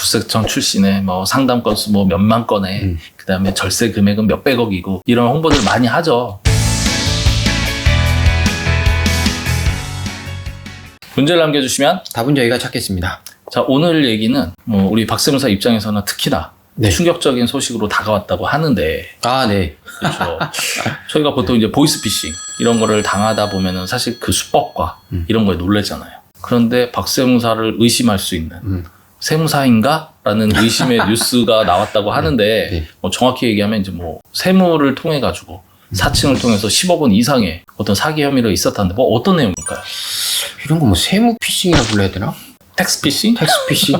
국세청 출신의 뭐 상담 건수 뭐 몇만 건에 그다음에 절세 금액은 몇백억이고 이런 홍보들 많이 하죠. 문제를 남겨주시면 답은 저희가 찾겠습니다. 자, 오늘 얘기는 뭐 우리 박세무사 입장에서는 특히나 네. 충격적인 소식으로 다가왔다고 하는데 아, 네. 그렇죠. 저희가 보통 이제 보이스피싱 이런 거를 당하다 보면은 사실 그 수법과 이런 거에 놀라잖아요. 그런데 박세무사를 의심할 수 있는 세무사인가? 라는 의심의 뉴스가 나왔다고 하는데 네. 뭐 정확히 얘기하면 이제 뭐 세무를 통해 가지고 사칭을 통해서 10억 원 이상의 어떤 사기 혐의가 있었다는데 뭐 어떤 내용일까요? 이런 거 뭐 세무 피싱이라 불러야 되나? 텍스피싱? 텍스 피싱?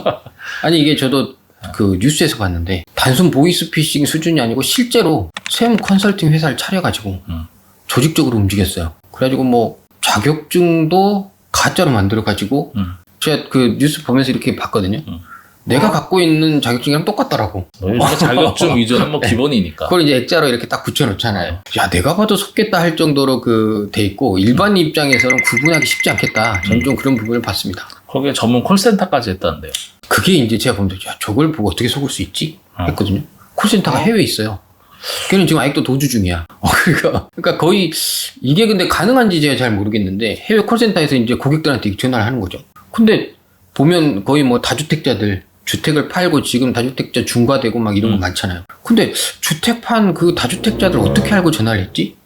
아니 이게 저도 그 뉴스에서 봤는데 단순 보이스 피싱 수준이 아니고 실제로 세무 컨설팅 회사를 차려가지고 조직적으로 움직였어요. 그래가지고 뭐 자격증도 가짜로 만들어가지고 제가 그 뉴스 보면서 이렇게 봤거든요. 내가 갖고 있는 자격증이랑 똑같더라고. 요즘에 자격증 위조는 뭐 기본이니까. 그걸 이제 액자로 이렇게 딱 붙여놓잖아요. 야, 내가 봐도 속겠다 할 정도로 돼 있고 일반 입장에서는 구분하기 쉽지 않겠다. 저는 좀 그런 부분을 봤습니다. 거기에 전문 콜센터까지 했다는데요. 그게 이제 제가 보면서 야, 저걸 보고 어떻게 속을 수 있지? 했거든요. 콜센터가 해외에 있어요. 걔는 지금 아직도 도주 중이야. 그러니까 거의 이게 근데 가능한지 제가 잘 모르겠는데 해외 콜센터에서 이제 고객들한테 전화를 하는 거죠. 근데 보면 거의 뭐 다주택자들 주택을 팔고 지금 다주택자 중과되고 막 이런 거 많잖아요. 근데 주택 판 그 다주택자들 어떻게 알고 전화를 했지?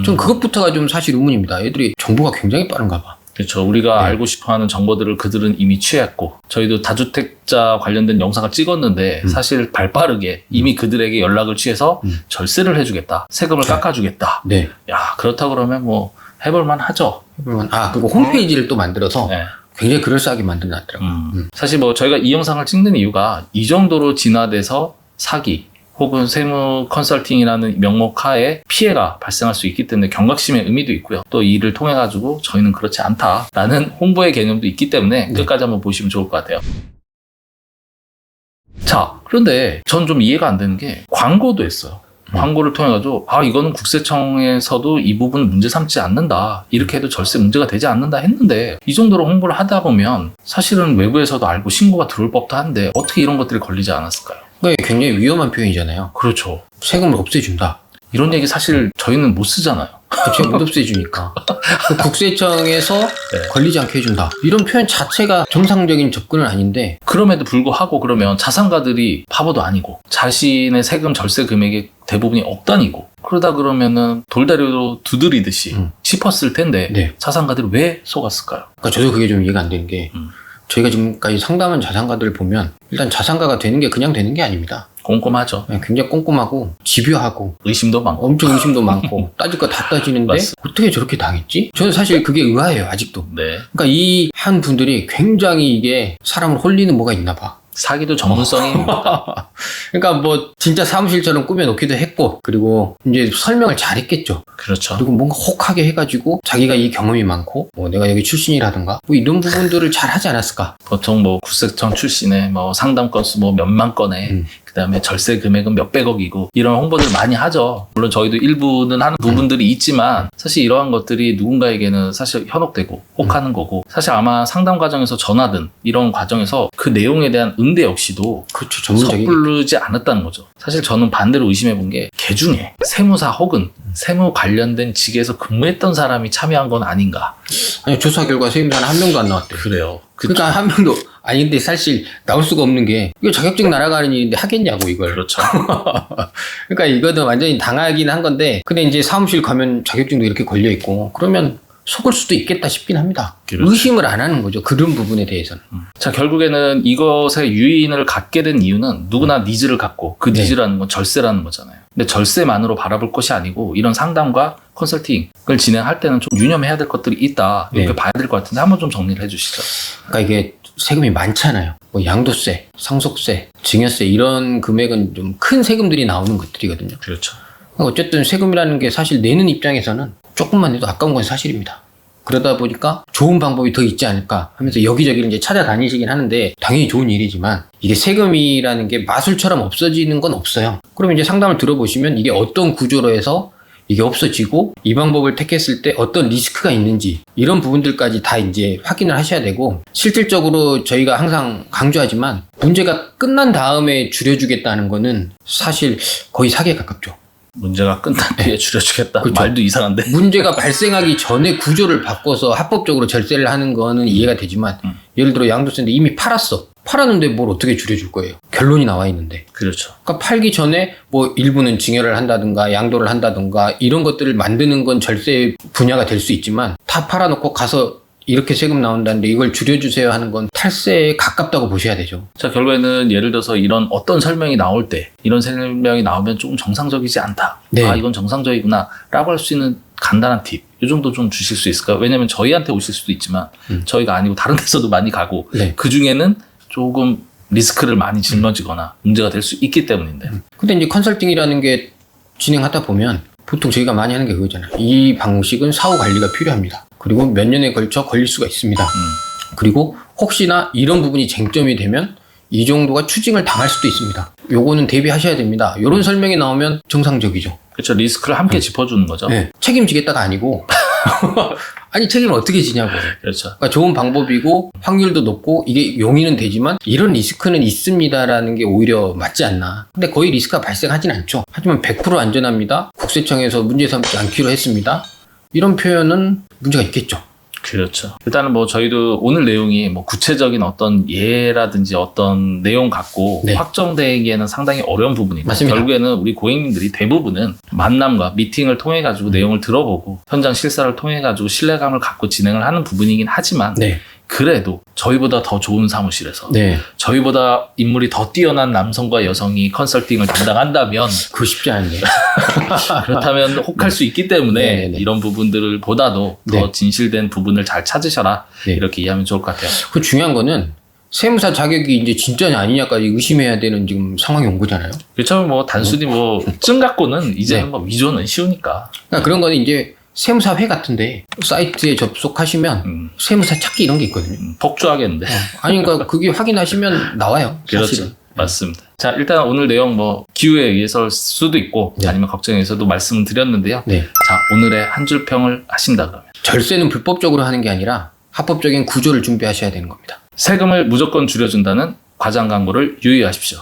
전 그것부터가 좀 사실 의문입니다. 애들이 정보가 굉장히 빠른가 봐. 그렇죠. 우리가 알고 싶어하는 정보들을 그들은 이미 취했고 저희도 다주택자 관련된 영상을 찍었는데 사실 발빠르게 이미 그들에게 연락을 취해서 절세를 해주겠다. 세금을 깎아주겠다. 네. 야, 그렇다 그러면 뭐 해볼만 하죠. 그리고 홈페이지를 또 만들어서 네. 굉장히 그럴싸하게 만들어놨더라고요. 사실 뭐 저희가 이 영상을 찍는 이유가 이 정도로 진화돼서 사기 혹은 세무 컨설팅이라는 명목 하에 피해가 발생할 수 있기 때문에 경각심의 의미도 있고요. 또 이 일을 통해 가지고 저희는 그렇지 않다라는 홍보의 개념도 있기 때문에 끝까지 한번 보시면 좋을 것 같아요. 자, 그런데 전 좀 이해가 안 되는 게 광고도 했어요. 광고를 통해 가지고 이거는 국세청에서도 이 부분 문제 삼지 않는다. 이렇게 해도 절세 문제가 되지 않는다 했는데 이 정도로 홍보를 하다 보면 사실은 외부에서도 알고 신고가 들어올 법도 한데 어떻게 이런 것들이 걸리지 않았을까요? 그게 굉장히 위험한 표현이잖아요. 그렇죠. 세금을 없애준다. 이런 얘기 사실 저희는 못 쓰잖아요. 제가 못 없애주니까. 그 국세청에서 네. 걸리지 않게 해준다. 이런 표현 자체가 정상적인 접근은 아닌데 그럼에도 불구하고 그러면 자산가들이 바보도 아니고 자신의 세금 절세 금액의 대부분이 억 단위고 그러다 그러면은 돌다리로 두드리듯이 짚었을 텐데 네. 자산가들이 왜 속았을까요? 그러니까 저도 그게 좀 이해가 안 되는 게 저희가 지금까지 상담한 자산가들을 보면 일단 자산가가 되는 게 그냥 되는 게 아닙니다. 꼼꼼하죠. 굉장히 꼼꼼하고 집요하고 의심도 많고 엄청 의심도 많고 따질 거 다 따지는데 맞습니다. 어떻게 저렇게 당했지? 저는 사실 그게 의아해요 아직도. 네. 그러니까 이 한 분들이 굉장히 이게 사람을 홀리는 뭐가 있나 봐. 사기도 전문성이 그러니까 뭐 진짜 사무실처럼 꾸며놓기도 했고 그리고 이제 설명을 잘했겠죠. 그렇죠. 그리고 뭔가 혹하게 해가지고 자기가 이 경험이 많고 뭐 내가 여기 출신이라든가 뭐 이런 부분들을 잘 하지 않았을까. 보통 뭐 국세청 출신의 뭐 상담 건수 뭐 몇만 건에 그다음에 절세 금액은 몇백억이고 이런 홍보들 많이 하죠. 물론 저희도 일부는 하는 부분들이 있지만 사실 이러한 것들이 누군가에게는 사실 현혹되고 혹하는 거고 사실 아마 상담 과정에서 전하든 이런 과정에서 그 내용에 대한 응대 역시도 그렇죠. 전문적인. 섣부르지 않았다는 거죠. 사실 저는 반대로 의심해 본 게 개중에 세무사 혹은 세무 관련된 직에서 근무했던 사람이 참여한 건 아닌가. 아니 조사 결과 세무사는 한 명도 안 나왔대요. 그래요. 그러니까 한 명도 아니 근데 사실 나올 수가 없는 게 이거 자격증 날아가는 일인데 하겠냐고 이걸. 그렇죠. 그러니까 이거는 완전히 당하긴 한 건데 근데 이제 사무실 가면 자격증도 이렇게 걸려 있고 그러면 속을 수도 있겠다 싶긴 합니다. 그렇죠. 의심을 안 하는 거죠. 그런 부분에 대해서는. 자, 결국에는 이것의 유인을 갖게 된 이유는 누구나 니즈를 갖고 그 니즈라는 건 절세라는 거잖아요. 근데 절세만으로 바라볼 것이 아니고 이런 상담과 컨설팅을 진행할 때는 좀 유념해야 될 것들이 있다. 이렇게 봐야 될 것 같은데 한번 좀 정리를 해 주시죠. 그러니까 이게 세금이 많잖아요. 뭐 양도세, 상속세, 증여세 이런 금액은 좀 큰 세금들이 나오는 것들이거든요. 그렇죠. 어쨌든 세금이라는 게 사실 내는 입장에서는 조금만 내도 아까운 건 사실입니다. 그러다 보니까 좋은 방법이 더 있지 않을까 하면서 여기저기를 이제 찾아다니시긴 하는데 당연히 좋은 일이지만 이게 세금이라는 게 마술처럼 없어지는 건 없어요. 그럼 이제 상담을 들어보시면 이게 어떤 구조로 해서 이게 없어지고 이 방법을 택했을 때 어떤 리스크가 있는지 이런 부분들까지 다 이제 확인을 하셔야 되고 실질적으로 저희가 항상 강조하지만 문제가 끝난 다음에 줄여주겠다는 거는 사실 거의 사기에 가깝죠. 문제가 끝난 뒤에 줄여주겠다. 그렇죠. 말도 이상한데. 문제가 발생하기 전에 구조를 바꿔서 합법적으로 절세를 하는 거는 이해가 되지만 예를 들어 양도세인데 이미 팔았는데 뭘 어떻게 줄여줄 거예요. 결론이 나와 있는데. 그렇죠. 그러니까 팔기 전에 뭐 일부는 증여를 한다든가 양도를 한다든가 이런 것들을 만드는 건 절세 분야가 될 수 있지만 다 팔아놓고 가서 이렇게 세금 나온다는데 이걸 줄여주세요 하는 건 탈세에 가깝다고 보셔야 되죠. 자, 결국에는 예를 들어서 이런 어떤 설명이 나올 때 이런 설명이 나오면 조금 정상적이지 않다. 네. 아, 이건 정상적이구나 라고 할 수 있는 간단한 팁. 이 정도 좀 주실 수 있을까요? 왜냐면 저희한테 오실 수도 있지만 저희가 아니고 다른 데서도 많이 가고 네. 그중에는 조금 리스크를 많이 짊어지거나 문제가 될 수 있기 때문인데. 근데 이제 컨설팅이라는 게 진행하다 보면 보통 저희가 많이 하는 게 그거잖아요. 이 방식은 사후 관리가 필요합니다. 그리고 몇 년에 걸쳐 걸릴 수가 있습니다. 그리고 혹시나 이런 부분이 쟁점이 되면 이 정도가 추징을 당할 수도 있습니다. 요거는 대비하셔야 됩니다. 이런 설명이 나오면 정상적이죠. 그렇죠. 리스크를 함께 짚어주는 거죠. 네. 책임지겠다가 아니고 아니 책임을 어떻게 지냐고. 그렇죠. 그러니까 좋은 방법이고 확률도 높고 이게 용의는 되지만 이런 리스크는 있습니다라는 게 오히려 맞지 않나. 근데 거의 리스크가 발생하진 않죠. 하지만 100% 안전합니다. 국세청에서 문제 삼지 않기로 했습니다. 이런 표현은 문제가 있겠죠. 그렇죠. 일단은 뭐 저희도 오늘 내용이 뭐 구체적인 어떤 예라든지 어떤 내용 갖고 네. 확정되기에는 상당히 어려운 부분이고 맞습니다. 결국에는 우리 고객님들이 대부분은 만남과 미팅을 통해 가지고 내용을 들어보고 현장 실사를 통해 가지고 신뢰감을 갖고 진행을 하는 부분이긴 하지만 네. 그래도 저희보다 더 좋은 사무실에서 네. 저희보다 인물이 더 뛰어난 남성과 여성이 컨설팅을 담당한다면 그거 쉽지 않은데. 그렇다면 혹할 수 있기 때문에 네네네. 이런 부분들을 보다도 더 네. 진실된 부분을 잘 찾으셔라. 네. 이렇게 이해하면 좋을 것 같아요. 그 중요한 거는 세무사 자격이 이제 진짜냐 아니냐까지 의심해야 되는 지금 상황이 온 거잖아요. 그렇죠. 뭐 단순히 뭐 증 갖고는 이제는 네. 뭐 위조는 쉬우니까. 그러니까 그런 거는 이제 세무사회 같은데 사이트에 접속하시면 세무사 찾기 이런 게 있거든요. 폭주하겠는데. 아니 그러니까 그게 확인하시면 나와요. 그렇죠. 사실은. 맞습니다. 자, 일단 오늘 내용 뭐 기후에 의해서일 수도 있고 네. 아니면 걱정에 의해서도 말씀을 드렸는데요. 네. 자, 오늘의 한 줄 평을 하신다 그러면 절세는 불법적으로 하는 게 아니라 합법적인 구조를 준비하셔야 되는 겁니다. 세금을 무조건 줄여준다는 과장 광고를 유의하십시오.